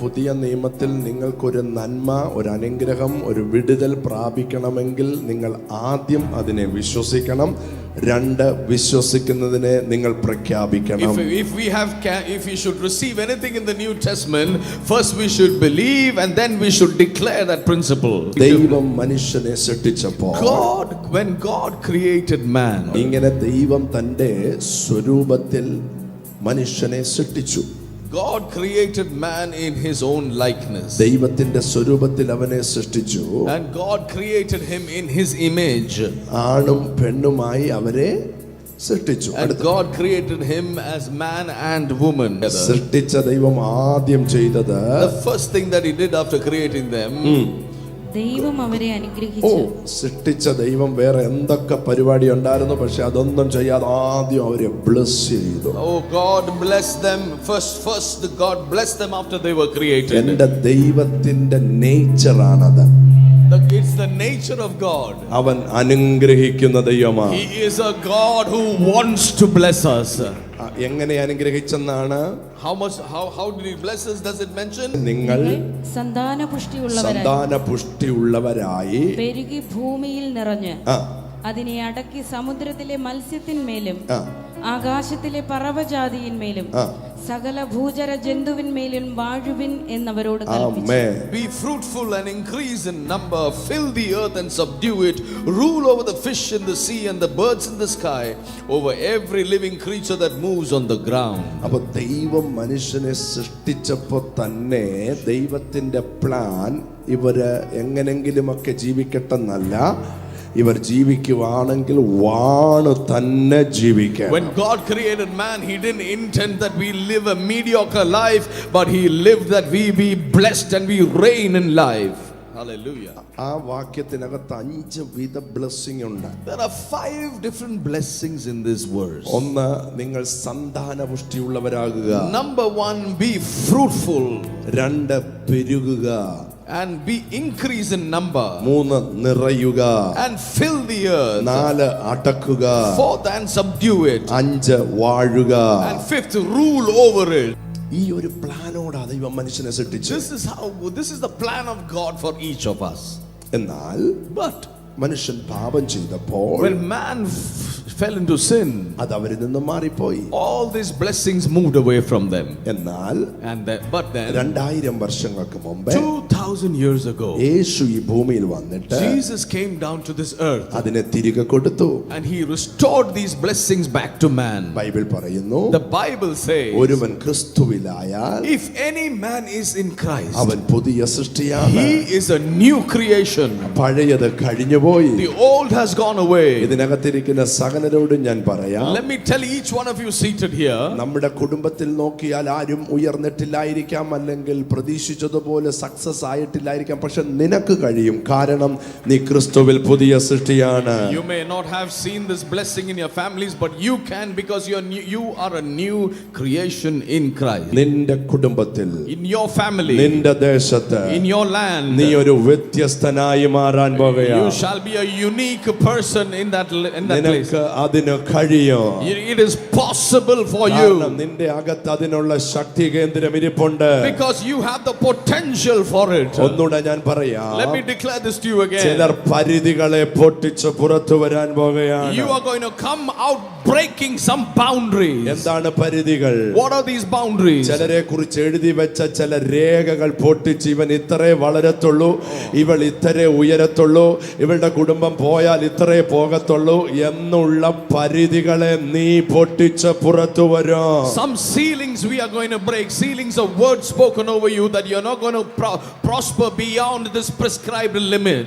പുതിയ നിയമത്തിൽ നിങ്ങൾക്കൊരു നന്മ, ഒരു അനുഗ്രഹം, ഒരു വിടുതൽ പ്രാപിക്കണമെങ്കിൽ നിങ്ങൾ ആദ്യം അതിനെ വിശ്വസിക്കണം. രണ്ട്, വിശ്വസിക്കുന്നതിനെ നിങ്ങൾ പ്രഖ്യാപിക്കണം. If we should receive anything in the New Testament, first we should believe and then we should declare that principle. ദൈവം മനുഷ്യനെ സൃഷ്ടിച്ചപ്പോൾ, when God created man, ഇങ്ങനെ ദൈവം തന്റെ സ്വരൂപത്തിൽ മനുഷ്യനെ സൃഷ്ടിച്ചു. God created man in his own likeness. ദൈവത്തിന്റെ സ്വരൂപത്തിൽ അവനെ സൃഷ്ടിച്ചു. And God created him in his image. ആണും പെണ്ണുമായി അവരെ സൃഷ്ടിച്ചു. And God created him as man and woman. സൃഷ്ടിച്ച ദൈവം ആദ്യം ചെയ്തത്, the first thing that he did after creating them, ദൈവം അവരെ അനുഗ്രഹിച്ചു. സൃഷ്ടിച്ച ദൈവം വേറെ എന്തൊക്കെ പരിപാടി ഉണ്ടായിരുന്നു, പക്ഷെ അതൊന്നും ചെയ്യാതെ ആദ്യം അവരെ ബ്ലസ് ചെയ്തു. Oh, God blessed them first. God blessed them after they were created. എന്റെ ദൈവത്തിന്റെ നേച്ചറാണത്. It's the nature of God. അവൻ അനുഗ്രഹിക്കുന്ന ദൈവമാണ്. He is a God who wants to bless us. എങ്ങനെ അനുഗ്രഹിച്ചെന്നാണ്? How did he bless us? Does it mention? നിങ്ങൾ സന്താനപുഷ്ടിയുള്ളവരായി പെരുകി ഭൂമിയിൽ നിറഞ്ഞ് അതിനെ അടക്കി സമുദ്രത്തിലെ മത്സ്യത്തിന്മേലും ആകാശത്തിലെ പറവജാതിയിന്മേലും സകല ഭൂചര ജന്തുവിന്മേലും വാഴുവിൻ എന്നവരോട് കൽപ്പിച്ചു. Be fruitful and increase in number, fill the earth and subdue it, rule over the fish in the sea and the birds in the sky, over every living creature that moves on the ground. അപ്പോൾ ദൈവം മനുഷ്യനെ സൃഷ്ടിച്ചപ്പോൾ തന്നെ ദൈവത്തിന്റെ plan ഇവര് എങ്ങനെങ്കിലുമൊക്കെ ജീവിക്കട്ടെന്നല്ല, ഇവർ ജീവിക്കുവാണെങ്കിൽ വാണ് തന്നെ ജീവിക്കാം. When God created man, he didn't intend that we live a mediocre life, but he lived that we be blessed and we reign in life. Hallelujah. ആ വാക്യത്തിനകത്ത് 5 വിധ ബ്ലെസ്സിംഗ് ഉണ്ട്. There are 5 different blessings in this verse. ഒന്ന്, നിങ്ങൾ സന്താനപുഷ്ടിയുള്ളവരാകുക. Number 1, be fruitful. 2, പെരുകുക. And be increase in number. 3, നിറയുക. And fill the earth. 4, അടക്കുക. 4th, and subdue it. 5, വാഴുക. And 5th, rule over it. ഈ ഒരു പ്ലാനോടാ ദൈവം മനുഷ്യനെ സൃഷ്ടിച്ചു. This is the plan of God for each of us. എന്നാൽ But മനുഷ്യൻ പാപം ചെയ്തപ്പോൾ, when man fell into sin, അത് അവരിൽ നിന്ന് മാറിപ്പോയി. all these blessings moved away from them. എന്നാൽ But then 2000 വർഷങ്ങൾക്ക് മുമ്പ് 2000 years ago, യേശു ഈ ഭൂമിയിൽ വന്നിട്ട് Jesus came down to this earth അതിനെ തിരികെ കൊടുത്തു. and he restored these blessings back to man. Bible പറയുന്നു, The Bible says, ഒരുവൻ ക്രിസ്തുവിലായാൽ if any man is in Christ, അവൻ പുതിയ സൃഷ്ടിയാണ്. he is a new creation. പഴയത് കഴിഞ്ഞുപോയി. The old has gone away. ഇതിനകത്തിരിക്കുന്ന സകലരോടും ഞാൻ പറയാം, Let me tell each one of you seated here, നമ്മുടെ കുടുംബത്തിൽ നോക്കിയാൽ ആരും ഉയർന്നിട്ടില്ലായിരിക്കാം, അല്ലെങ്കിൽ പ്രതീക്ഷിച്ചതുപോലെ സക്സസ് ആയിട്ടില്ലായിരിക്കാം, പക്ഷെ നിനക്ക് കഴിയും. കാരണം നീ ക്രിസ്തുവിൽ പുതിയ സൃഷ്ടിയാണ്. You may not have seen this blessing in your families, but you can, because you are a new creation in Christ. നിന്റെ കുടുംബത്തിൽ, in your family, നിന്റെ ദേശത്ത്, in your land, നീ ഒരു വ്യത്യസ്തനായി മാറാൻ പോകുകയാണ്. You shall be a unique person in that place. അതിന് കഴിയും. It is possible for you, നിന്റെ അകത്ത് അതിനുള്ള ശക്തി കേന്ദ്രം ഇരിപ്പുണ്ട്. because you have the potential for it. ഒന്നുകൂടെ ഞാൻ പറയാം, Let me declare this to you again. ചിലർ പരിധികളെ പൊട്ടിച്ച് പുറത്തു വരാൻ പോകുകയാണ്. You are going to come out breaking some boundaries. എന്താണ് പരിധികൾ? What are these boundaries? ചിലരെ കുറിച്ച് എഴുതി വെച്ച ചില രേഖകൾ പൊട്ടിച്ച്, ഇവൻ ഇത്രേ വളരത്തുള്ളൂ, ഇവൾ ഇത്രേ ഉയരത്തുള്ളൂ, ഇവളുടെ കുടുംബം പോയാൽ ഇത്രേ പോകത്തുള്ളൂ എന്നുള്ള പരിധികളെ നീ പൊട്ടിച്ച് പുറത്തു വരും. Some ceilings we are going to break, ceilings of words spoken over you that you're not going to prosper beyond this prescribed limit.